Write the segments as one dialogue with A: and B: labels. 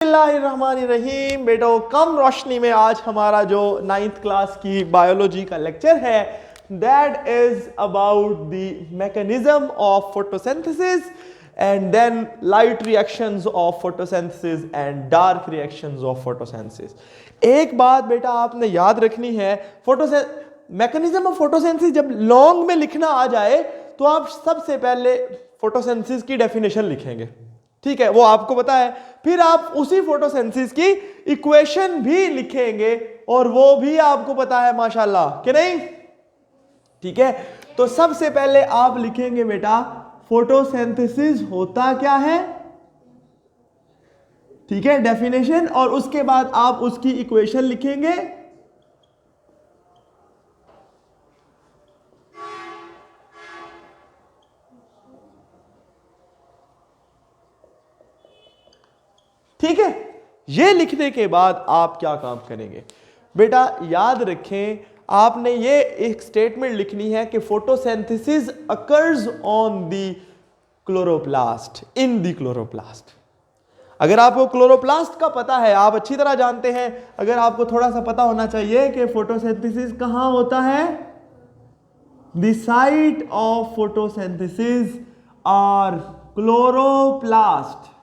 A: बिस्मिल्लाहिर्रहमानिर्रहीम। बेटो कम रोशनी में आज हमारा जो 9th क्लास की बायोलॉजी का लेक्चर है that is about the mechanism of photosynthesis and then light reactions of photosynthesis and dark reactions of photosynthesis. एक बात बेटा आपने याद रखनी है, मैकेनिज्म ऑफ फोटोसिंथेसिस जब लॉन्ग में लिखना आ जाए तो आप सबसे पहले फोटोसिंथेसिस की डेफिनेशन लिखेंगे, ठीक है, वो आपको पता है। फिर आप उसी फोटोसिंथेसिस की इक्वेशन भी लिखेंगे और वो भी आपको पता है माशाल्लाह, कि नहीं? ठीक है, तो सबसे पहले आप लिखेंगे बेटा फोटोसिंथेसिस होता क्या है, ठीक है, डेफिनेशन, और उसके बाद आप उसकी इक्वेशन लिखेंगे। ठीक है, ये लिखने के बाद आप क्या काम करेंगे बेटा, याद रखें आपने ये एक स्टेटमेंट लिखनी है कि photosynthesis occurs on the chloroplast, in the chloroplast. अगर आपको क्लोरोप्लास्ट का पता है, आप अच्छी तरह जानते हैं, अगर आपको थोड़ा सा पता होना चाहिए कि फोटोसिंथेसिस कहां होता है, the site of photosynthesis are chloroplast.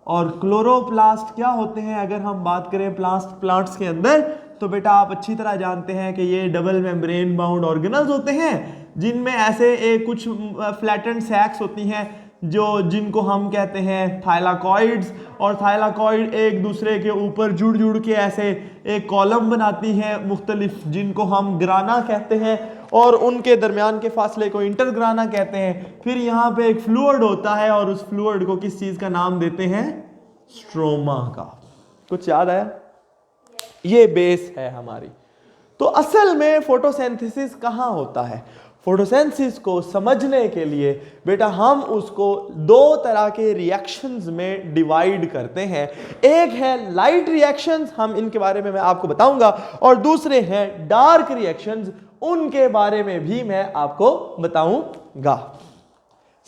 A: और क्लोरोप्लास्ट क्या होते हैं अगर हम बात करें प्लांट्स के अंदर, तो बेटा आप अच्छी तरह जानते हैं कि ये डबल मेम्ब्रेन बाउंड ऑर्गेनल्स होते हैं जिनमें ऐसे कुछ फ्लैटेंड सैक्स होती हैं जिनको हम कहते हैं थाइलाकॉइड्स, और थाइलाकॉइड एक दूसरे के ऊपर जुड़ जुड़ के ऐसे एक कॉलम बनाती हैं मुख्तलिफ, जिनको हम ग्राना कहते हैं, और उनके दरमियान के फासले को इंटरग्राना कहते हैं। फिर यहाँ पे एक फ्लूइड होता है और उस फ्लूइड को किस चीज का नाम देते हैं, स्ट्रोमा का। कुछ याद आया? ये बेस है हमारी। तो असल में फोटोसिंथेसिस कहाँ होता है, फोटोसिंथेसिस को समझने के लिए बेटा हम उसको दो तरह के रिएक्शंस में डिवाइड करते हैं। एक है लाइट रिएक्शंस, हम इनके बारे में मैं आपको बताऊंगा, और दूसरे हैं डार्क रिएक्शंस, उनके बारे में भी मैं आपको बताऊंगा।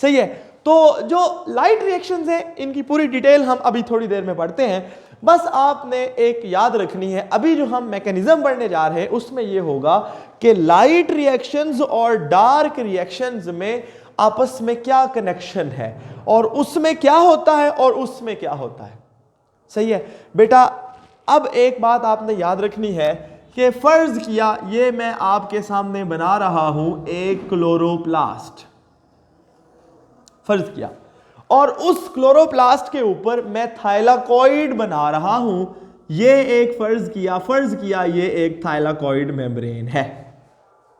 A: सही है, तो जो लाइट रिएक्शंस हैं इनकी पूरी डिटेल हम अभी थोड़ी देर में पढ़ते हैं। बस आपने एक याद रखनी है, अभी जो हम मैकेनिज्म पढ़ने जा रहे हैं उसमें यह होगा कि लाइट रिएक्शंस और डार्क रिएक्शंस में आपस में क्या कनेक्शन है, और उसमें क्या होता है और उसमें क्या होता है। सही है बेटा, अब एक बात आपने याद रखनी है कि फर्ज किया ये मैं आपके सामने बना रहा हूं एक क्लोरोप्लास्ट, फर्ज किया, और उस क्लोरोप्लास्ट के ऊपर मैं थाइलाकॉइड बना रहा हूं, ये एक फर्ज किया ये एक थाइलाकॉइड मेम्ब्रेन है।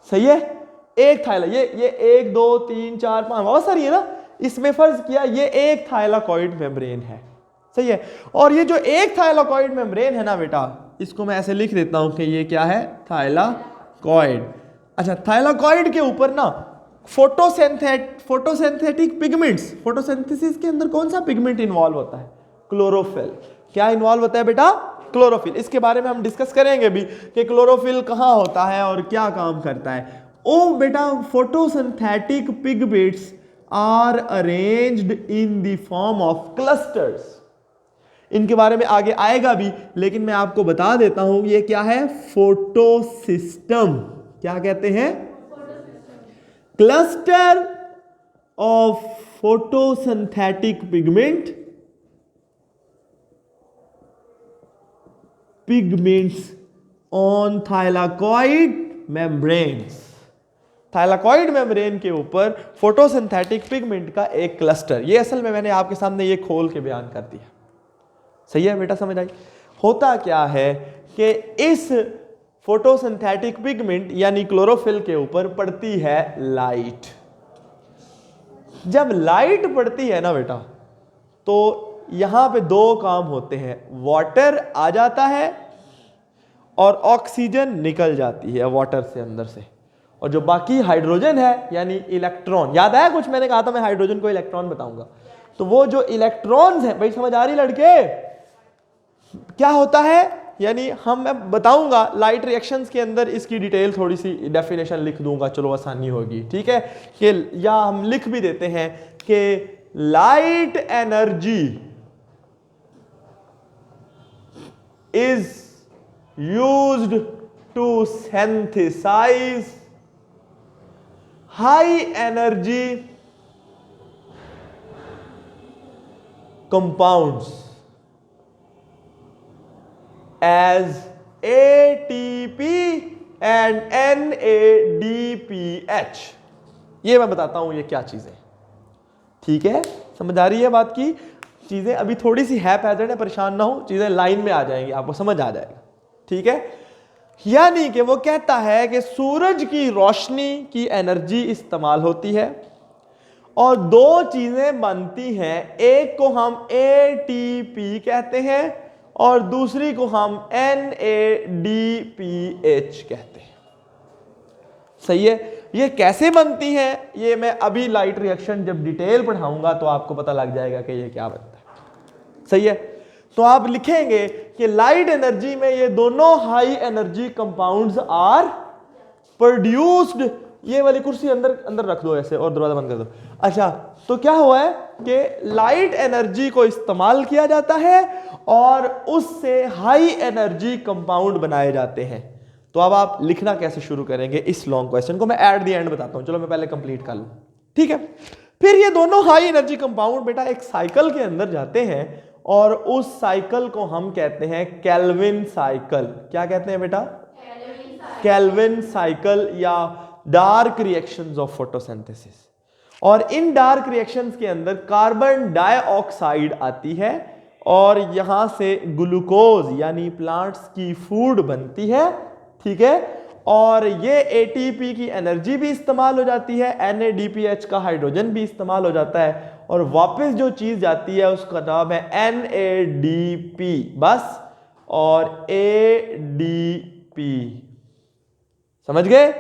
A: सही है, एक थाइला, ये 1 2 3 4 5 बहुत सारी है ना, इसमें फर्ज किया ये एक थाइलाकॉइड मेम्ब्रेन है। सही है, और ये जो एक थाइलाकॉइड मेम्ब्रेन है ना बेटा, इसको मैं ऐसे लिख देता हूं कि ये क्या है, थाइलाकॉइड। अच्छा, थाइलाकॉइड के ऊपर ना फोटोसिंथेटिक पिगमेंट्स, फोटोसिंथेसिस के अंदर कौन सा पिगमेंट इन्वॉल्व होता है, क्लोरोफिल। क्या इन्वॉल्व होता है बेटा, क्लोरोफिल। इसके बारे में हम डिस्कस करेंगे भी कि क्लोरोफिल कहां होता है और क्या काम करता है। ओ बेटा, photosynthetic pigments are arranged in the form of clusters. इनके बारे में आगे आएगा भी, लेकिन मैं आपको बता देता हूं ये क्या है, फोटोसिस्टम। क्या कहते हैं, cluster of photosynthetic pigments on thylakoid membranes. Thylakoid membrane के ऊपर फोटोसिंथेटिक पिगमेंट का एक क्लस्टर, ये असल में मैंने आपके सामने ये खोल के बयान कर दिया। सही है बेटा, समझ आई? होता क्या है कि इस फोटोसिंथेटिक पिगमेंट यानी क्लोरोफिल के ऊपर पड़ती है लाइट। जब लाइट पड़ती है ना बेटा, तो यहां पे दो काम होते हैं, वाटर आ जाता है और ऑक्सीजन निकल जाती है वाटर से अंदर से, और जो बाकी हाइड्रोजन है यानी इलेक्ट्रॉन, याद आया कुछ मैंने कहा था मैं हाइड्रोजन को इलेक्ट्रॉन बताऊंगा, तो वो जो इलेक्ट्रॉन्स हैं, भाई समझ आ रही लड़के, क्या होता है, यानी मैं बताऊंगा लाइट रिएक्शंस के अंदर, इसकी डिटेल थोड़ी सी डेफिनेशन लिख दूंगा, चलो आसानी होगी, ठीक है, कि या हम लिख भी देते हैं कि light energy is used to synthesize high energy compounds as ATP and NADPH। ये मैं बताता हूं ये क्या चीजें, ठीक है, समझ आ रही है बात की। चीजें अभी थोड़ी सी है पैटर्न है, परेशान ना हो, चीजें लाइन में आ जाएंगी, आपको समझ आ जाएगा, ठीक है। यानी कि वो कहता है कि सूरज की रोशनी की एनर्जी इस्तेमाल होती है और दो चीजें बनती हैं, एक को हम ATP कहते हैं और दूसरी को हम NADPH कहते हैं। सही है। ये कैसे बनती हैं ये मैं अभी लाइट रिएक्शन जब डिटेल पढ़ाऊंगा तो आपको पता लग जाएगा कि ये क्या बनता है। सही है। तो आप लिखेंगे कि लाइट एनर्जी में ये दोनों high energy compounds are produced. ये वाली कुर्सी अंदर अंदर रख दो ऐसे और दरवाजा बंद कर दो। अच्छा, तो क्या हुआ है कि लाइट एनर्जी को इस्तेमाल किया जाता है और उससे हाई एनर्जी कंपाउंड बनाए जाते हैं। तो अब आप लिखना कैसे शुरू करेंगे इस लॉन्ग क्वेश्चन को मैं एट द एंड बताता हूं। चलो मैं पहले कंप्लीट कर लूं, ठीक है। फिर ये दोनों हाई एनर्जी कंपाउंड बेटा एक साइकिल के अंदर जाते हैं और उस साइकिल को हम कहते हैं केल्विन साइकिल। क्या कहते हैं बेटा? केल्विन साइकिल या डार्क रिएक्शंस ऑफ फोटोसिंथेसिस। और इन डार्क रिएक्शंस के अंदर कार्बन डाइऑक्साइड आती है और यहां से ग्लूकोज यानी प्लांट्स की फूड बनती है, ठीक है। और ये ATP की एनर्जी भी इस्तेमाल हो जाती है, NADPH का हाइड्रोजन भी इस्तेमाल हो जाता है और वापस जो चीज जाती है उसका नाम है NADP बस और ADP। समझ गए?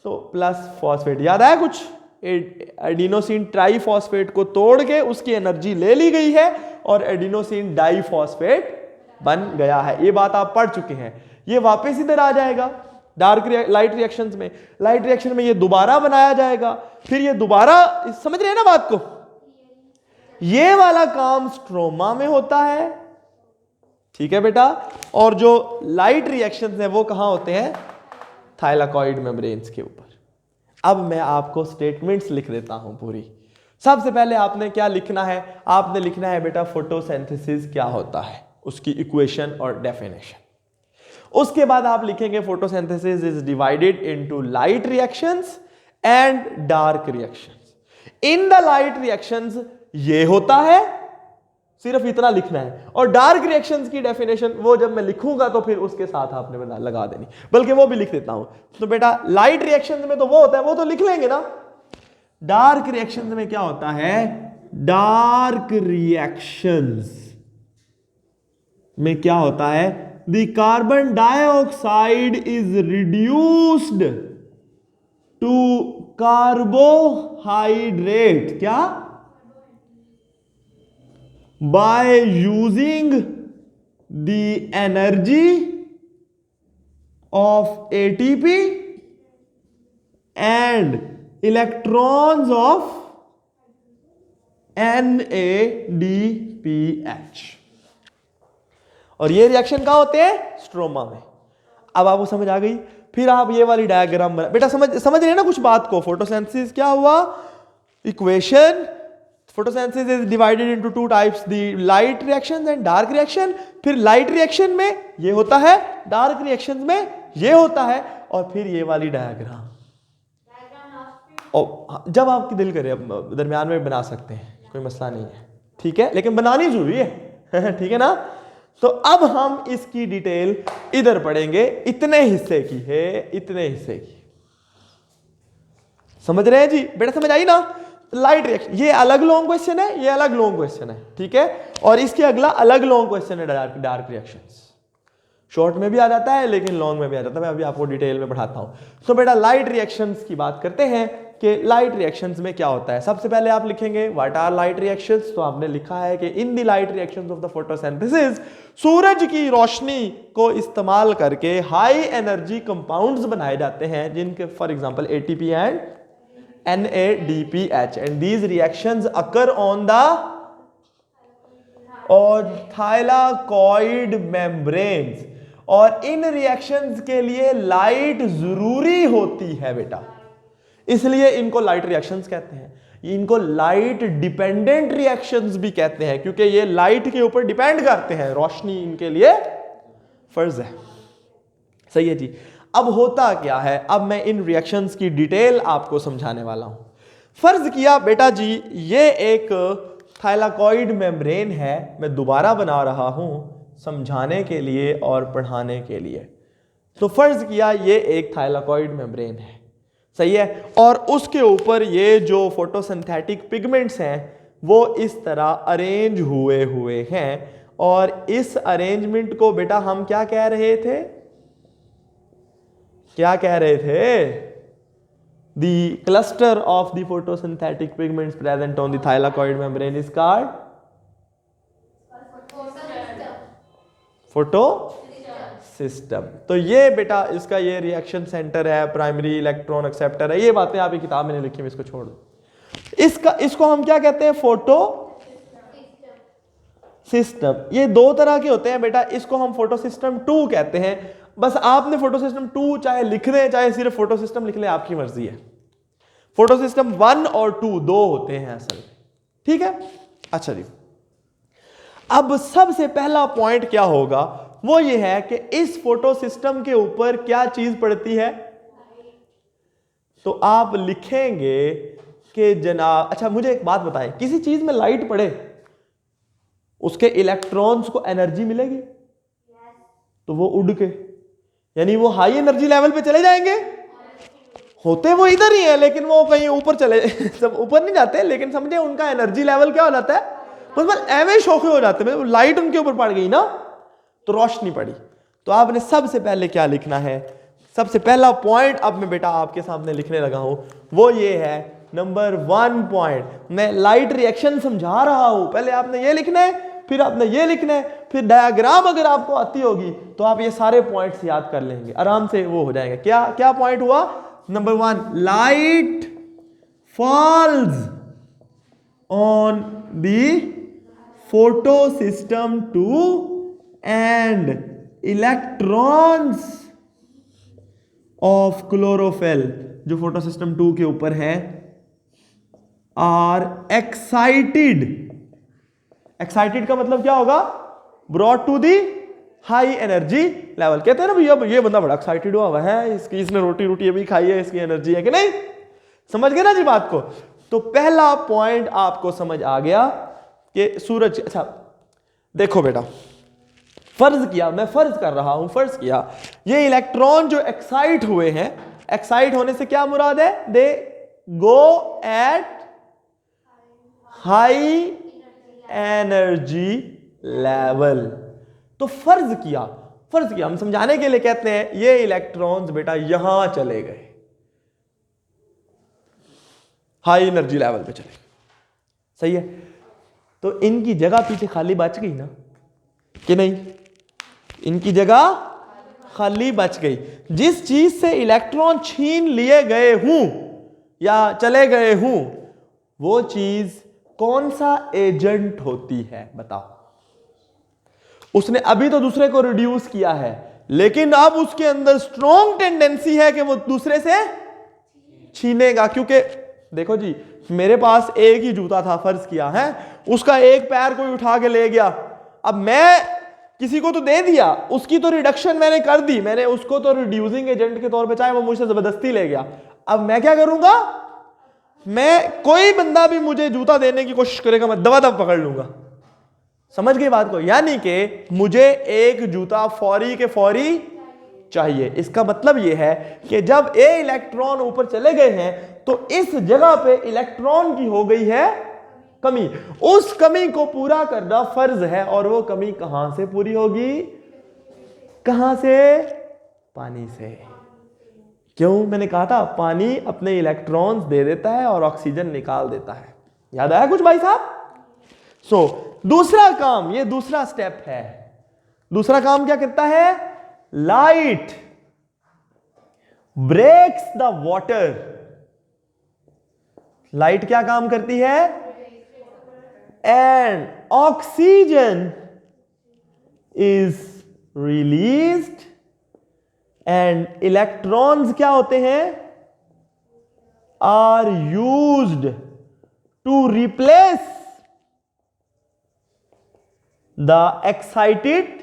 A: तो प्लस फॉस्फेट याद आया कुछ? एडिनोसिन ट्राइफॉस्फेट को तोड़ के उसकी एनर्जी ले ली गई है और एडिनोसिन डाइफॉस्फेट बन गया है। ये बात आप पढ़ चुके हैं। ये वापस इधर आ जाएगा डार्क लाइट रिएक्शंस में। लाइट रिएक्शन में ये दोबारा बनाया जाएगा, फिर ये दोबारा, समझ रहे हैं ना बात को? ये वाला काम स्ट्रोमा में होता है, ठीक है बेटा। और जो लाइट रिएक्शंस हैं वो कहां होते हैं? थाइलाकॉइड मेम्ब्रेन्स के ऊपर। अब मैं आपको स्टेटमेंट्स लिख देता हूं पूरी। सबसे पहले आपने क्या लिखना है? आपने लिखना है बेटा फोटोसिंथेसिस क्या होता है, उसकी इक्वेशन और डेफिनेशन। उसके बाद आप लिखेंगे photosynthesis is divided into light reactions and dark reactions. In the light reactions ये होता है, सिर्फ इतना लिखना है। और डार्क रिएक्शंस की डेफिनेशन वो जब मैं लिखूंगा तो फिर उसके साथ आपने लगा देनी, बल्कि वो भी लिख देता हूं। तो बेटा लाइट रिएक्शंस में तो वो होता है, वो तो लिख लेंगे ना। डार्क रिएक्शंस में क्या होता है? डार्क रिएक्शंस में क्या होता है? The carbon dioxide is reduced to carbohydrate क्या? By using the energy of ATP and electrons of NADPH। और ये रिएक्शन कहां होते हैं? स्ट्रोमा में। अब आपको समझ आ गई? फिर आप ये वाली डायग्राम बना बेटा। समझ रहे हैं ना कुछ बात को? फोटोसिंथेसिस क्या हुआ? Equation. Photosynthesis is divided into two types, the light reactions and dark reaction. फिर लाइट रिएक्शन में ये होता है, डार्क रिएक्शंस में ये होता है, और फिर ये वाली डायग्राम। और जब आपकी दिल करे दरमियान में बना सकते हैं, कोई मसला नहीं है, ठीक है, लेकिन बनानी जरूरी है ठीक है ना। तो अब हम इसकी डिटेल इधर पढ़ेंगे, इतने हिस्से की है, इतने हिस्से की। समझ रहे हैं जी बेटा? समझ आई ना? लाइट रिएक्शन ये अलग लॉन्ग क्वेश्चन है, ये अलग लॉन्ग क्वेश्चन है, ठीक है। और इसके अगला अलग लॉन्ग क्वेश्चन है डार्क रिएक्शंस। शॉर्ट में भी आ जाता है लेकिन लॉन्ग में भी आ जाता है। मैं अभी आपको डिटेल में पढ़ाता हूं। तो बेटा लाइट रिएक्शंस की बात करते हैं कि लाइट रिएक्शंस में क्या होता है। सबसे पहले आप लिखेंगे व्हाट आर लाइट रिएक्शंस। तो आपने लिखा है कि in the light reactions of the photosynthesis, सूरज की रोशनी को इस्तेमाल करके हाई एनर्जी कंपाउंड्स बनाए जाते हैं, जिनके for example ATP and NADPH, and these reactions occur on the और थाइलाकॉइड मेम्ब्रेन्स, और इन रिएक्शंस के लिए लाइट जरूरी होती है बेटा, इसलिए इनको लाइट रिएक्शंस कहते हैं। इनको लाइट डिपेंडेंट रिएक्शंस भी कहते हैं, क्योंकि ये लाइट के ऊपर डिपेंड करते हैं, रोशनी इनके लिए फर्ज है। सही है जी। अब होता क्या है, अब मैं इन रिएक्शंस की डिटेल आपको समझाने वाला हूं। फर्ज किया बेटा जी ये एक थाइलाकॉइड मेम्ब्रेन है, मैं दोबारा बना रहा हूं समझाने के लिए और पढ़ाने के लिए। तो फर्ज किया ये एक थाइलाकॉइड मेम्ब्रेन है, सही है, और उसके ऊपर ये जो फोटोसिंथेटिक पिगमेंट्स हैं वो इस तरह अरेंज हुए हुए हैं, और इस अरेंजमेंट को बेटा हम क्या कह रहे थे, क्या कह रहे थे? The cluster of the photosynthetic pigments present on the thylakoid membrane is called photosystem. तो ये बेटा इसका ये रिएक्शन सेंटर है, प्राइमरी इलेक्ट्रॉन एक्सेप्टर है, ये बातें आपकी किताब में नहीं लिखी, मैं इसको छोड़ दूं। इसको हम क्या कहते हैं? Photo system. ये दो तरह के होते हैं बेटा, इसको हम फोटो सिस्टम 2 कहते हैं। बस आपने फोटो सिस्टम 2 चाहे लिख दें चाहे सिर्फ फोटो सिस्टम लिख लें, आपकी मर्जी है। फोटो सिस्टम 1 और 2 दो होते हैं असल में, ठीक है। अच्छा जी, अब सबसे पहला पॉइंट क्या होगा वो ये है कि इस फोटो सिस्टम के ऊपर क्या चीज पड़ती है। तो आप लिखेंगे कि जनाब, अच्छा मुझे एक बात बताएं, किसी चीज में लाइट पड़े उसके इलेक्ट्रॉन्स को एनर्जी मिलेगी? तो वो उड़ के, यानी वो हाई एनर्जी लेवल पे चले जाएंगे। होते वो इधर ही है लेकिन वो कहीं ऊपर चले सब ऊपर नहीं जाते, लेकिन समझे उनका एनर्जी लेवल क्या हो जाता है, मतलब एवे शौके हो जाते हैं। लाइट उनके ऊपर पड़ गई ना, तो रोशनी पड़ी। तो आपने सबसे पहले क्या लिखना है, सबसे पहला पॉइंट अब मैं बेटा आपके सामने लिखने लगा हूं, वो ये है नंबर 1 पॉइंट। मैं लाइट रिएक्शन समझा रहा हूं, पहले आपने ये लिखना है, फिर आपने ये लिखना है, फिर डायग्राम अगर आपको आती होगी तो आप ये सारे पॉइंट्स याद कर लेंगे, आराम से वो हो जाएगा। क्या क्या पॉइंट हुआ? Number 1, light falls on the photo system 2 and electrons of chlorophyll, जो फोटो सिस्टम 2 के ऊपर है, आर एक्साइटेड। एक्साइटेड का मतलब क्या होगा? Brought to the high energy level. कहते हैं ना भैया ये बंदा बड़ा एक्साइटेड हुआ है, इसने रोटी रोटी अभी खाई है, इसकी एनर्जी है कि नहीं। समझ गए ना जी बात को। तो पहला पॉइंट आपको समझ आ गया कि सूरज, अच्छा देखो बेटा, फर्ज किया, मैं फर्ज कर रहा हूं, फर्ज किया ये इलेक्ट्रॉन जो एक्साइट हुए हैं, एक्साइट होने से क्या मुराद है? They go at high energy level. तो फर्ज किया, फर्ज किया हम समझाने के लिए कहते हैं ये इलेक्ट्रॉन्स बेटा यहां चले गए, हाई एनर्जी लेवल पे चले गए, सही है। तो इनकी जगह पीछे खाली बच गई ना कि नहीं? इनकी जगह खाली बच गई। जिस चीज से इलेक्ट्रॉन छीन लिए गए हूं या चले गए हूं, वो चीज कौन सा एजेंट होती है बताओ? उसने अभी तो दूसरे को रिड्यूस किया है, लेकिन अब उसके अंदर स्ट्रॉन्ग टेंडेंसी है कि वो दूसरे से छीनेगा। क्योंकि देखो जी, मेरे पास एक ही जूता था, फर्ज किया है, उसका एक पैर कोई उठा के ले गया, अब मैं किसी को तो दे दिया, उसकी तो रिडक्शन मैंने कर दी, मैंने उसको तो रिड्यूसिंग एजेंट के तौर पे, चाहे वो मुझसे जबरदस्ती ले गया। अब मैं क्या करूंगा? मैं, कोई बंदा भी मुझे जूता देने की कोशिश करेगा, मैं दबा दब पकड़ लूंगा। समझ गई बात को? यानी कि मुझे एक जूता फौरी के फौरी चाहिए। इसका मतलब यह है कि जब ए इलेक्ट्रॉन ऊपर चले गए हैं तो इस जगह पे इलेक्ट्रॉन की हो गई है कमी। उस कमी को पूरा करना फर्ज है, और वो कमी कहां से पूरी होगी? कहां से? पानी से। क्यों? मैंने कहा था पानी अपने इलेक्ट्रॉन्स दे देता है और ऑक्सीजन निकाल देता है। याद आया कुछ भाई साहब? दूसरा काम, ये दूसरा स्टेप है। दूसरा काम क्या करता है? Light breaks the water. Light क्या काम करती है? And oxygen is released and electrons क्या होते हैं, are used to replace the excited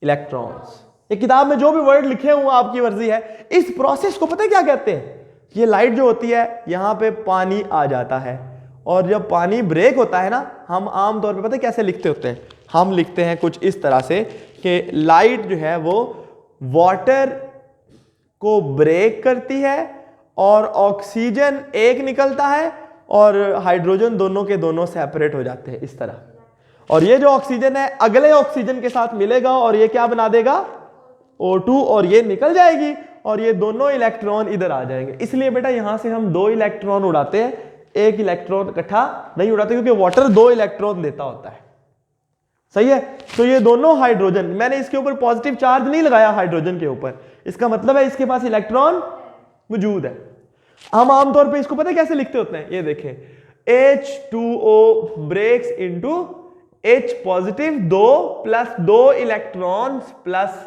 A: electrons. ये किताब में जो भी वर्ड लिखे हुए आपकी मर्जी है। इस प्रोसेस को पता है क्या कहते हैं, ये लाइट जो होती है यहां पे पानी आ जाता है, और जब पानी ब्रेक होता है ना, हम आमतौर पे पता है कैसे लिखते होते हैं, हम लिखते हैं कुछ इस तरह से कि लाइट जो है वो वाटर को ब्रेक करती है और ऑक्सीजन एक निकलता है और हाइड्रोजन दोनों के दोनों सेपरेट हो जाते हैं इस तरह, और ये जो ऑक्सीजन है अगले ऑक्सीजन के साथ मिलेगा और ये क्या बना देगा, O2, और ये निकल जाएगी और ये दोनों इलेक्ट्रॉन इधर आ जाएंगे। इसलिए बेटा यहां से हम 2 इलेक्ट्रॉन उड़ाते हैं, एक इलेक्ट्रॉन इकट्ठा नहीं उड़ाते क्योंकि वाटर 2 इलेक्ट्रॉन देता होता है। सही है, तो ये दोनों हाइड्रोजन, मैंने इसके ऊपर पॉजिटिव चार्ज नहीं लगाया हाइड्रोजन के ऊपर, इसका मतलब है इसके पास इलेक्ट्रॉन मौजूद है। हम आमतौर पे इसको पता है कैसे लिखते होते हैं, ये देखें, H2O breaks into H positive 2 plus 2 electrons plus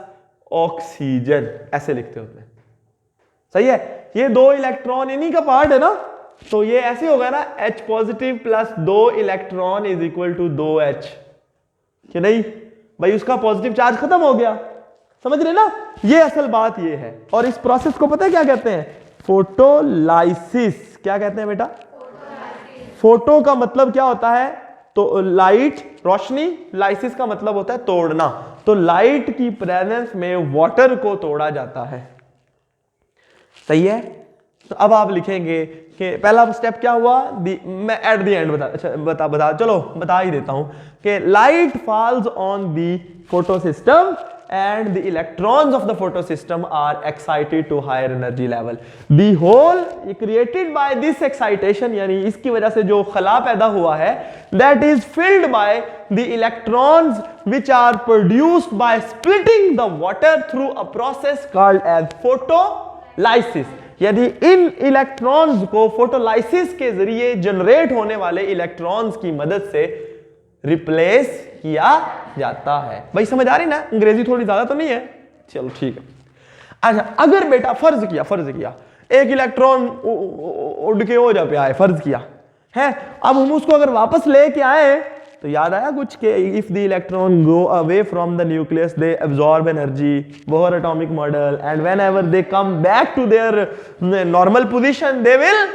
A: oxygen, ऐसे लिखते होते हैं। सही है, ये 2 इलेक्ट्रॉन इन्हीं का पार्ट है ना, तो ये ऐसे होगा ना, H positive plus 2 electron is equal to 2H, कि नहीं भाई, उसका पॉजिटिव चार्ज खत्म हो गया। समझ रहे ना, ये असल बात ये है। और इस प्रोसेस को पता है क्या कहते हैं, फोटोलाइसिस। क्या कहते हैं बेटा, फोटो का मतलब क्या होता है, तो लाइट, रोशनी, लाइसिस का मतलब होता है तोड़ना, तो लाइट की प्रेजेंस में वाटर को तोड़ा जाता है। सही है, तो अब आप लिखेंगे कि पहला स्टेप क्या हुआ, मैं एट द एंड बता ही देता हूं कि light falls on the photo system and the electrons of the photosystem are excited to higher energy level. The whole created by this excitation, यानी इसकी वजह से जो खला पैदा हुआ है, that is filled by the electrons which are produced by splitting the water through a process called as photolysis. यदि इन इलेक्ट्रॉन्स को फोटोलाइसिस के जरिए जनरेट होने वाले इलेक्ट्रॉन्स की मदद से रिप्लेस किया जाता है। भाई समझ आ रही ना, अंग्रेजी थोड़ी ज्यादा तो नहीं है, चलो ठीक है। अच्छा, अगर बेटा फर्ज किया एक इलेक्ट्रॉन उड़ के हो जा पे आए, फर्ज किया है, अब हम उसको अगर वापस लेके आए तो याद आया कुछ के if the electron go away from the nucleus they absorb energy, Bohr atomic model, and whenever they come back to their normal position they will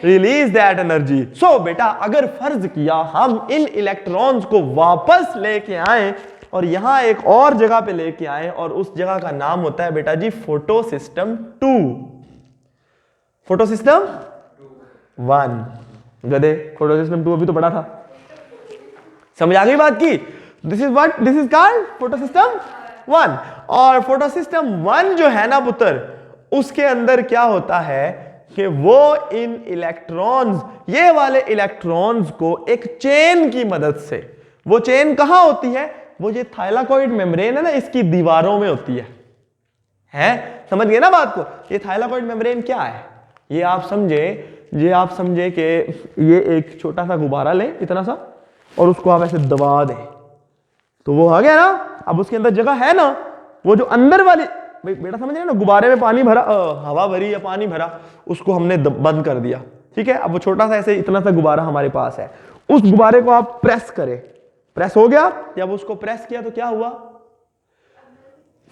A: release that energy. So बेटा अगर फर्ज किया हम इन इलेक्ट्रॉन्स को वापस लेके आए और यहां एक और जगह पे लेके आए, और उस जगह का नाम होता है बेटा जी फोटो सिस्टम 2, फोटो सिस्टम 1। गधे, फोटो सिस्टम 2 अभी तो बड़ा था, समझ आ गई बात की। This is what, this is called photo system 1। और फोटो सिस्टम 1 जो है ना पुत्र, उसके अंदर क्या होता है कि वो इन इलेक्ट्रॉन्स, ये वाले इलेक्ट्रॉन्स को एक चेन की मदद से, वो चेन कहां होती है, वो ये थाइलाकॉइड मेम्ब्रेन है ना, इसकी दीवारों में होती है? समझ गए ना बात को। ये थाइलाकॉइड मेम्ब्रेन क्या है, ये आप समझे कि ये एक छोटा सा गुब्बारा लें इतना सा, और उसको आप ऐसे दबा दें तो वो आ गया ना। अब उसके अंदर जगह है ना, वो जो अंदर वाली, भाई बेटा समझ रहे ना, गुब्बारे में पानी भरा, हवा भरी या पानी भरा, उसको हमने बंद कर दिया, ठीक है। अब वो छोटा सा ऐसे इतना सा गुब्बारा हमारे पास है, उस गुब्बारे को आप प्रेस करें, प्रेस हो गया। जब उसको प्रेस किया तो क्या हुआ,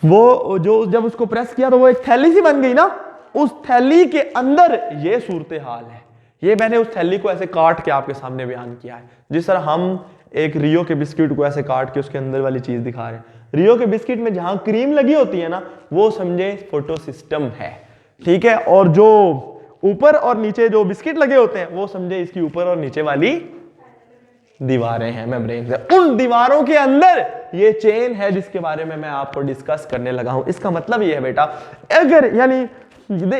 A: वो जो जब उसको प्रेस किया तो वो एक थैली सी बन गई ना, उस थैली के अंदर ये सूरत हाल है। ये मैंने उस थैली को ऐसे काट के आपके सामने बयान किया है, जिस तरह हम एक रियो के बिस्किट को ऐसे काट के उसके अंदर वाली चीज दिखा रहे हैं। रियो के बिस्किट में जहां क्रीम लगी होती है ना, वो समझे फोटो सिस्टम है, ठीक है। और जो ऊपर और नीचे जो बिस्किट लगे होते हैं, वो समझे इसकी ऊपर और नीचे वाली दीवारें हैं मेम्ब्रेन से। उन दीवारों के अंदर ये चेन है जिसके बारे में मैं आपको डिस्कस करने लगा हूं। इसका मतलब ये है बेटा, अगर यानी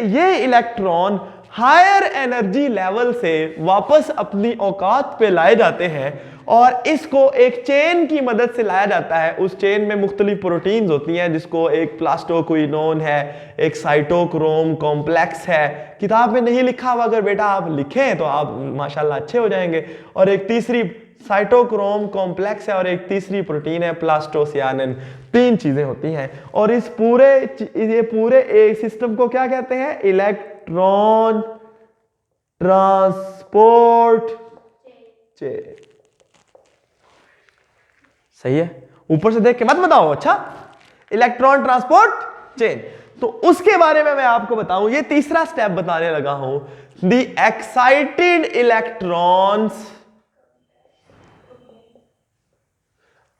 A: ये इलेक्ट्रॉन हायर एनर्जी लेवल से वापस अपनी औकात पे लाए जाते हैं और इसको एक चेन की मदद से लाया जाता है। उस चेन में मुख्तलिफ प्रोटीन्स होती हैं, जिसको एक प्लास्टोक्विनोन है, एक साइटोक्रोम कॉम्प्लेक्स है। किताब में नहीं लिखा हुआ, अगर बेटा आप लिखें तो आप माशाल्लाह अच्छे हो जाएंगे। और एक तीसरी साइटोक्रोम कॉम्प्लेक्स है और एक तीसरी प्रोटीन है प्लास्टोसियानिन। 3 चीजें होती हैं और ये पूरे एक सिस्टम को क्या कहते हैं? Electron transport chain. सही है, ऊपर से देख के मत बताओ। अच्छा, इलेक्ट्रॉन ट्रांसपोर्ट चेन, तो उसके बारे में मैं आपको बताऊं, ये तीसरा स्टेप बताने लगा हूं। The excited electrons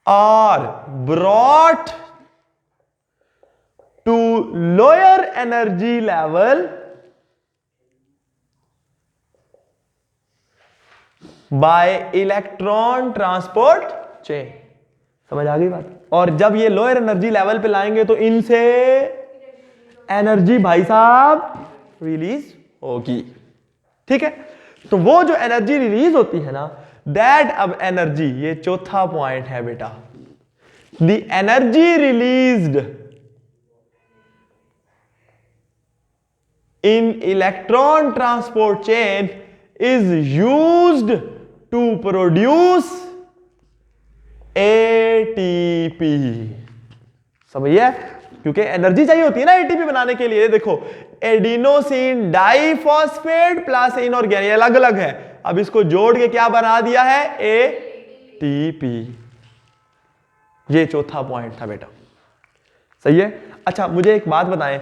A: are brought to lower energy level by electron transport chain। समझ आ गई बात? और जब ये लोअर एनर्जी लेवल पे लाएंगे तो इनसे एनर्जी भाई साहब रिलीज होगी। ठीक है, तो वो जो एनर्जी रिलीज होती है ना, दैट अब एनर्जी, ये चौथा पॉइंट है बेटा, the energy released in electron transport chain is used to produce ATP. समझिए, क्योंकि एनर्जी चाहिए होती है ना एटीपी बनाने के लिए। देखो, एडिनोसिन डाइफॉस्फेट प्लस इनऑर्गेनिक अलग अलग है, अब इसको जोड़ के क्या बना दिया है? एटीपी। ये चौथा पॉइंट था बेटा। सही है। अच्छा, मुझे एक बात बताएं,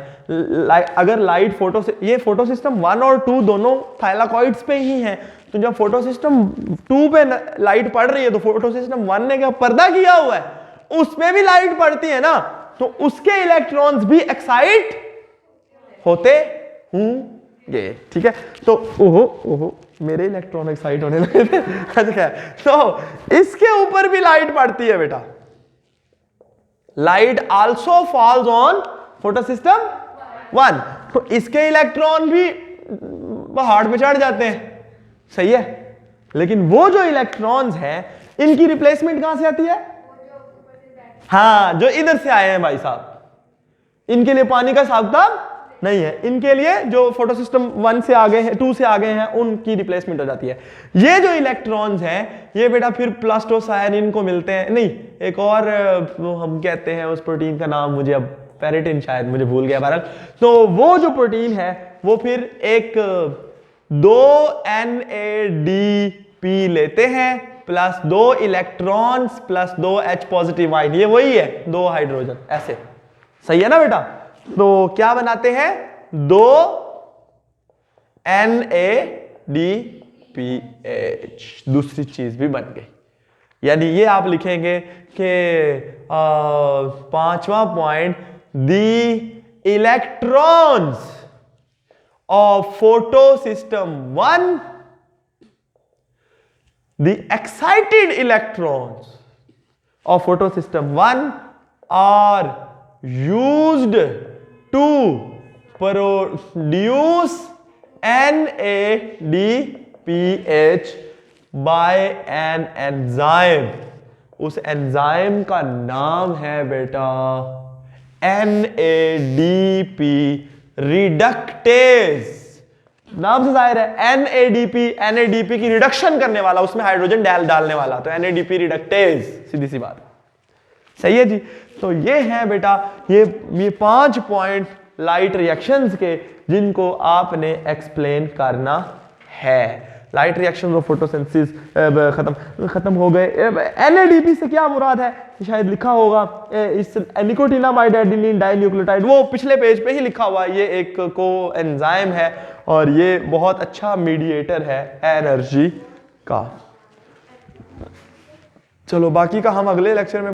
A: अगर लाइट ये फोटो सिस्टम 1 और 2 दोनों थाइलाकॉइड्स पे ही हैं, तो जब फोटो सिस्टम 2 पे लाइट पड़ रही है तो फोटो सिस्टम 1 ने क्या पर्दा किया हुआ है, उसमें भी लाइट पड़ती है ना, तो उसके इलेक्ट्रॉन्स भी एक्साइट होते होंगे। ठीक है, तो ओहो मेरे इलेक्ट्रॉन एक्साइट होने लगे थे। अच्छा, तो इसके ऊपर भी लाइट पड़ती है बेटा। Light also falls on photo system 1, तो इसके इलेक्ट्रॉन भी पहाड़ पे चढ़ जाते हैं। सही है, लेकिन वो जो इलेक्ट्रॉन्स हैं इनकी रिप्लेसमेंट कहां से आती है? हाँ, जो इधर से आए हैं भाई साहब, इनके लिए पानी का हिसाब किताब नहीं है। इनके लिए जो फोटो सिस्टम 1 से आ गए हैं, 2 से आ गए हैं, उनकी रिप्लेसमेंट हो जाती है। ये जो इलेक्ट्रॉन्स हैं ये बेटा फिर प्लास्टोसायनिन को मिलते हैं, नहीं एक और हम कहते हैं उस प्रोटीन का नाम, मुझे अब पेरिटिन शायद, मुझे भूल गया बहरहाल। तो वो जो प्रोटीन है वो फिर एक 2 NADP लेते हैं plus 2 electrons plus 2 H positive ion, ये वही है 2 हाइड्रोजन ऐसे। सही है ना बेटा? तो क्या बनाते हैं? 2 NADPH, दूसरी चीज भी बन गई। यानी ये आप लिखेंगे कि 5वां point, the electrons of photo system 1, the excited electrons of photo system 1 are used to produce NADPH by an enzyme। उस एंजाइम का नाम है बेटा NADP रिडक्टेज। नाम से जाहिर है, NADP की रिडक्शन करने वाला, उसमें हाइड्रोजन डालने वाला, तो NADP रिडक्टेज, सीधी सी बात। सही है जी। तो ये है बेटा ये 5 पॉइंट लाइट रिएक्शंस के, जिनको आपने एक्सप्लेन करना है। लाइट रिएक्शन ऑफ फोटोसिंथेसिस खत्म हो गए। NADP से क्या मुराद है? शायद लिखा होगा इस निकोटिनामाइड एडेनिन डाइन्यूक्लियोटाइड, वो पिछले पेज पे ही लिखा हुआ है। ये एक को एंजाइम है और ये बहुत अच्छा मीडिएटर है एनर्जी का। चलो बाकी का हम अगले लेक्चर में